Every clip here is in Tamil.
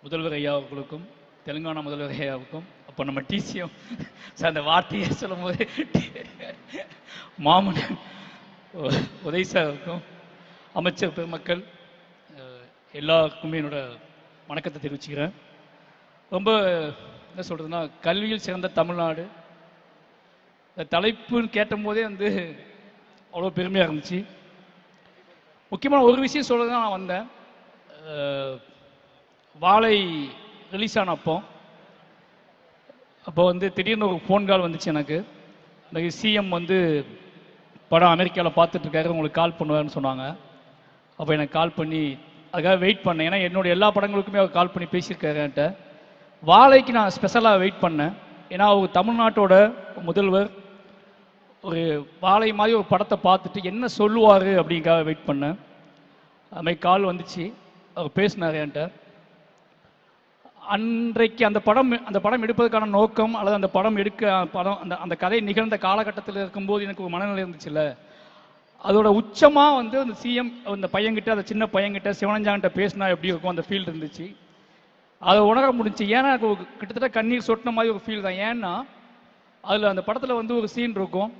முதல்வர் ஐயா அவர்களுக்கும் தெலுங்கானா முதல்வர் ஐயாவுக்கும் அப்போ நம்ம டிசிஎம் சார் அந்த வார்த்தையை சொல்லும் போது மாமன்னன் உதய் சாருக்கும் அமைச்சர் பெருமக்கள் எல்லாருக்குமே என்னோட வணக்கத்தை தெரிவிச்சுக்கிறேன். ரொம்ப என்ன சொல்கிறதுன்னா, கல்வியில் சிறந்த தமிழ்நாடு இந்த தலைப்புன்னு கேட்டபோதே வந்து அவ்வளோ பெருமையாக இருந்துச்சு. முக்கியமான ஒரு விஷயம் சொல்கிறது தான் நான் வந்தேன். வாழை ரிலீஸ் ஆன அப்போ வந்து திடீர்னு ஒரு ஃபோன் கால் வந்துச்சு எனக்கு. இந்த சிஎம் வந்து படம் அமெரிக்காவில் பார்த்துட்ருக்காரு, உங்களுக்கு கால் பண்ணுவாருன்னு சொன்னாங்க. அப்போ எனக்கு கால் பண்ணி அதுக்காக வெயிட் பண்ணேன். ஏன்னா என்னோடய எல்லா படங்களுக்குமே அவர் கால் பண்ணி பேசியிருக்காரு என்கிட்ட. வாழைக்கு நான் ஸ்பெஷலாக வெயிட் பண்ணேன். ஏன்னா அவர் தமிழ்நாட்டோட முதல்வர் ஒரு வாழை மாதிரி ஒரு படத்தை பார்த்துட்டு என்ன சொல்லுவார் அப்படிங்கிறத வெயிட் பண்ணேன். அதுமாதிரி கால் வந்துச்சு, அவர் பேசினார் என்கிட்ட. அன்றைக்கு அந்த படம் எடுப்பதற்கான நோக்கம் அல்லது அந்த படம் அந்த கதை நிகழ்ந்த காலகட்டத்தில் இருக்கும்போது எனக்கு ஒரு மனநிலை இருந்துச்சுல்ல, அதோட உச்சமாக வந்து அந்த சிஎம் அந்த பையன்கிட்ட, அந்த சின்ன பையன்கிட்ட சிவனஞ்சாங்கிட்ட பேசினா எப்படி இருக்கும் அந்த ஃபீல் இருந்துச்சு. அதை உணர முடிஞ்சு. ஏன்னா எனக்கு கிட்டத்தட்ட கண்ணீர் சொட்டின மாதிரி ஒரு ஃபீல் தான். ஏன்னா அதில் அந்த படத்தில் வந்து ஒரு சீன் இருக்கும்.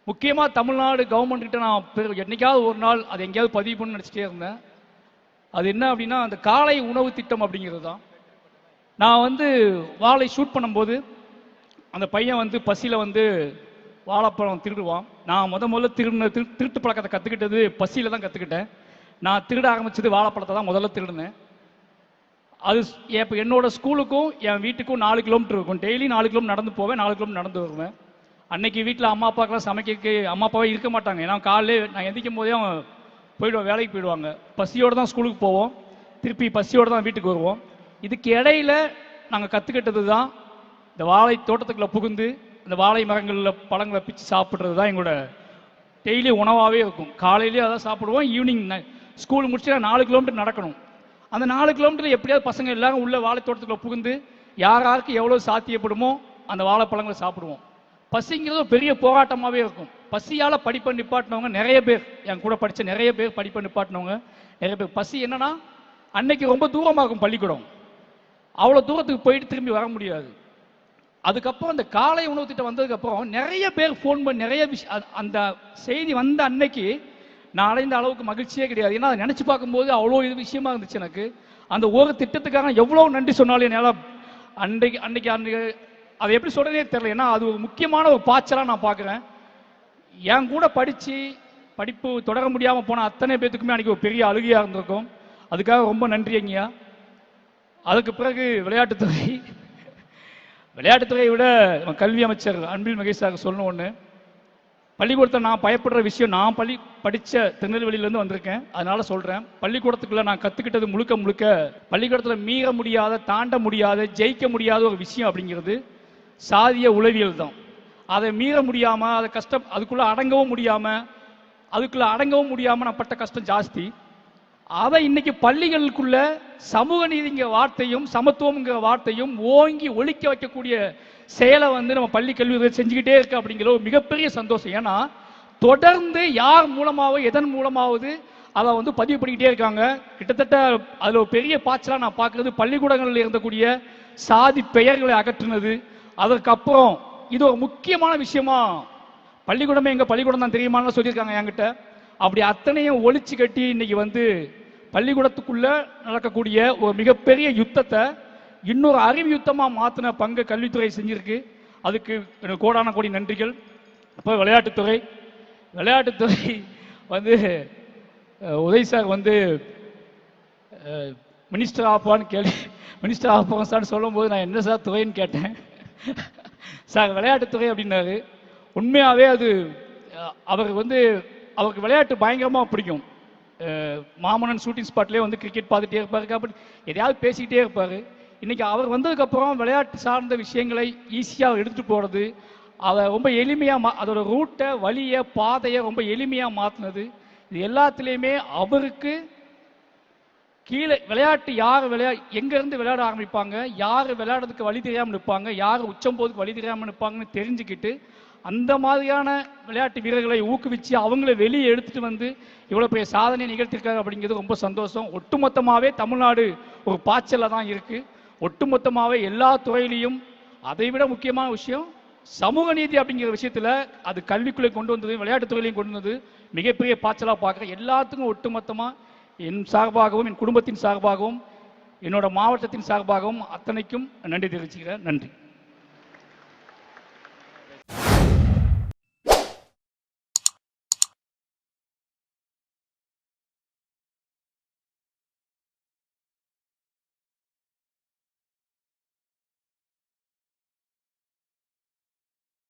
முக்கியமாக தமிழ்நாடு கவர்மெண்ட்கிட்ட நான் என்னைக்காவது ஒரு நாள் அதை எங்கேயாவது பதிவு பண்ணி நினச்சிட்டே இருந்தேன். அது என்ன அப்படின்னா, அந்த காலை உணவு திட்டம் அப்படிங்கிறது தான். நான் வந்து வாழை ஷூட் பண்ணும்போது அந்த பையன் வந்து பசியில் வந்து வாழைப்பழம் திருடுவான். நான் முதல்ல திருட்டு பழக்கத்தை கற்றுக்கிட்டது பசியில் தான் கற்றுக்கிட்டேன். நான் திருட ஆரம்பித்தது வாழைப்பழத்தை தான் முதல்ல திருடுனேன். அது இப்போ என்னோட ஸ்கூலுக்கும் என் வீட்டுக்கும் 4 கிலோமீட்டர் இருக்கும். டெய்லி 4 கிலோமீட்டர் நடந்து போவேன், 4 கிலோமீட்டர் நடந்து வருவேன். அன்னைக்கு வீட்டில் அம்மா அப்பாக்கெல்லாம் சமைக்க அம்மா அப்பாவே இருக்க மாட்டாங்க. ஏன்னா காலையில் நான் எந்திக்கும் போதே போயிடுவோம், வேலைக்கு போயிடுவாங்க. பசியோடு தான் ஸ்கூலுக்கு போவோம், திருப்பி பசியோடு தான் வீட்டுக்கு வருவோம். இதுக்கு இடையில நாங்கள் கற்றுக்கிட்டது தான் இந்த வாழை தோட்டத்துக்குள்ளே புகுந்து இந்த வாழை மரங்களில் பழங்களை பிச்சு சாப்பிட்றது தான் எங்களோட டெய்லி உணவாகவே இருக்கும். காலையிலேயே அதான் சாப்பிடுவோம். ஈவினிங் ஸ்கூல் முடிச்சு 4 கிலோமீட்டர் நடக்கணும். அந்த 4 கிலோமீட்டர் எப்படியாவது பசங்க எல்லாரும் உள்ள வாழை தோட்டத்துக்குள்ளே புகுந்து யாருக்கு எவ்வளோ சாத்தியப்படுமோ அந்த வாழைப்பழங்களை சாப்பிடுவோம். பசிங்கிறது ஒரு பெரிய போராட்டமாகவே இருக்கும். பசியால் படிப்பை நிப்பாட்டினவங்க நிறைய பேர், என் கூட படித்த நிறைய பேர் படிப்பை நிப்பாட்டினவங்க நிறைய பேர். பசி என்னன்னா, அன்னைக்கு ரொம்ப தூரமாக இருக்கும் பள்ளிக்கூடம், அவ்வளோ தூரத்துக்கு போயிட்டு திரும்பி வர முடியாது. அதுக்கப்புறம் அந்த காலை உணவு திட்டம் வந்ததுக்கப்புறம் நிறைய பேர் ஃபோன் பண்ணி நிறைய விஷயம், அந்த செய்தி வந்த அன்னைக்கு நான் அடைந்த அளவுக்கு மகிழ்ச்சியே கிடையாது. ஏன்னா அதை நினச்சி பார்க்கும்போது அவ்வளோ இது விஷயமா இருந்துச்சு எனக்கு. அந்த ஒரு திட்டத்துக்காக எவ்வளோ நன்றி சொன்னாலும் என்னால் அன்னைக்கு அதை எப்படி சொல்கிறதே தெரியல. ஏன்னா அது ஒரு முக்கியமான ஒரு பாய்ச்சலாக நான் பார்க்குறேன். என் கூட படிப்பு தொடர முடியாமல் போன அத்தனை பேத்துக்குமே அன்றைக்கி ஒரு பெரிய அழுகையாக இருந்திருக்கும். அதுக்காக ரொம்ப நன்றி ஐயா. அதுக்கு பிறகு விளையாட்டுத்துறையை விட நம்ம கல்வி அமைச்சர் அன்பில் மகேஷ் சார் சொல்லணும் ஒன்று. பள்ளிக்கூடத்தை நான் பயப்படுற விஷயம், நான் படித்த திருநெல்வேலியிலேருந்து வந்திருக்கேன், அதனால் சொல்கிறேன். பள்ளிக்கூடத்துக்குள்ளே நான் கற்றுக்கிட்டது முழுக்க பள்ளிக்கூடத்தில் மீற முடியாத, தாண்ட முடியாத, ஜெயிக்க முடியாத ஒரு விஷயம் அப்படிங்கிறது சாதிய உளவியல் தான். அதை மீற முடியாமல், அதை அதுக்குள்ளே அடங்கவும் முடியாமல் நான் பட்ட கஷ்டம் ஜாஸ்தி. அதை இன்னைக்கு பள்ளிகளுக்குள்ள சமூக நீதிங்கிற வார்த்தையும் சமத்துவம்ங்கிற வார்த்தையும் ஓங்கி ஒழிக்க வைக்கக்கூடிய செயலை வந்து நம்ம பள்ளி கல்வி செஞ்சுக்கிட்டே இருக்கு அப்படிங்கிற ஒரு மிகப்பெரிய சந்தோஷம். ஏன்னா தொடர்ந்து யார் மூலமாவது எதன் மூலமாவது அதை வந்து பதிவு பண்ணிக்கிட்டே இருக்காங்க. கிட்டத்தட்ட அதில் ஒரு பெரிய பாய்ச்சலாக நான் பார்க்குறது பள்ளிக்கூடங்களில் இருந்தக்கூடிய சாதி பெயர்களை அகற்றுனது. அதற்கப்புறம் இது ஒரு முக்கியமான விஷயமா, பள்ளிக்கூடமே எங்கள் பள்ளிக்கூடம் தான் தெரியுமான்னு சொல்லியிருக்காங்க என்கிட்ட. அப்படி அத்தனையும் ஒழிச்சு கட்டி இன்னைக்கு வந்து பள்ளிக்கூடத்துக்குள்ள நடக்கக்கூடிய ஒரு மிகப்பெரிய யுத்தத்தை இன்னொரு அறிவு யுத்தமாக மாற்றின பங்கு கல்வித்துறை செஞ்சிருக்கு. அதுக்கு எனக்கு கோடான கோடி நன்றிகள். அப்போ விளையாட்டுத்துறை வந்து உதய் சார் வந்து மினிஸ்டர் ஆப்பான்னு சார் சொல்லும்போது நான் என்ன சார் துறைன்னு கேட்டேன். சார் விளையாட்டுத்துறை அப்படின்னாரு. உண்மையாகவே அது அவருக்கு விளையாட்டு பயங்கரமாக பிடிக்கும். மாமன்னன் ஷூட்டிங் ஸ்பாட்லேயே வந்து கிரிக்கெட் பார்த்துட்டே இருப்பார், கபடி எதையாவது பேசிக்கிட்டே இருப்பார். இன்றைக்கி அவர் வந்ததுக்கப்புறம் விளையாட்டு சார்ந்த விஷயங்களை ஈஸியாக எடுத்துகிட்டு போகிறது, அதை ரொம்ப எளிமையாக அதோட ரூட்டை, வழியை, பாதையை ரொம்ப எளிமையாக மாற்றினது, இது எல்லாத்துலேயுமே அவருக்கு கீழே விளையாட்டு யார் எங்கேருந்து விளையாட ஆரம்பிப்பாங்க, யார் விளையாடுறதுக்கு வழி தெரியாமல் நிற்பாங்க, யார் உச்சம் போதுக்கு வழி தெரியாமல் நிற்பாங்கன்னு தெரிஞ்சுக்கிட்டு அந்த மாதிரியான விளையாட்டு வீரர்களை ஊக்குவிச்சு அவங்கள வெளியே எடுத்துட்டு வந்து இவ்வளோ பெரிய சாதனை நிகழ்த்திருக்காங்க அப்படிங்கிறது ரொம்ப சந்தோஷம். ஒட்டுமொத்தமாகவே தமிழ்நாடு ஒரு பாய்ச்சலில் தான் இருக்குது. ஒட்டுமொத்தமாகவே எல்லா துறையிலையும் அதைவிட முக்கியமான விஷயம் சமூக நீதி அப்படிங்கிற விஷயத்தில் அது கல்விக்குள்ளே கொண்டு வந்தது, விளையாட்டுத் துறையிலையும் கொண்டு வந்தது மிகப்பெரிய பாய்ச்சலாக பார்க்குறேன். எல்லாத்துக்கும் ஒட்டுமொத்தமாக என் சார்பாகவும் என் குடும்பத்தின் சார்பாகவும் என்னோட மாவட்டத்தின் சார்பாகவும் அத்தனைக்கும் நன்றி தெரிவிச்சுக்கிறேன். நன்றி.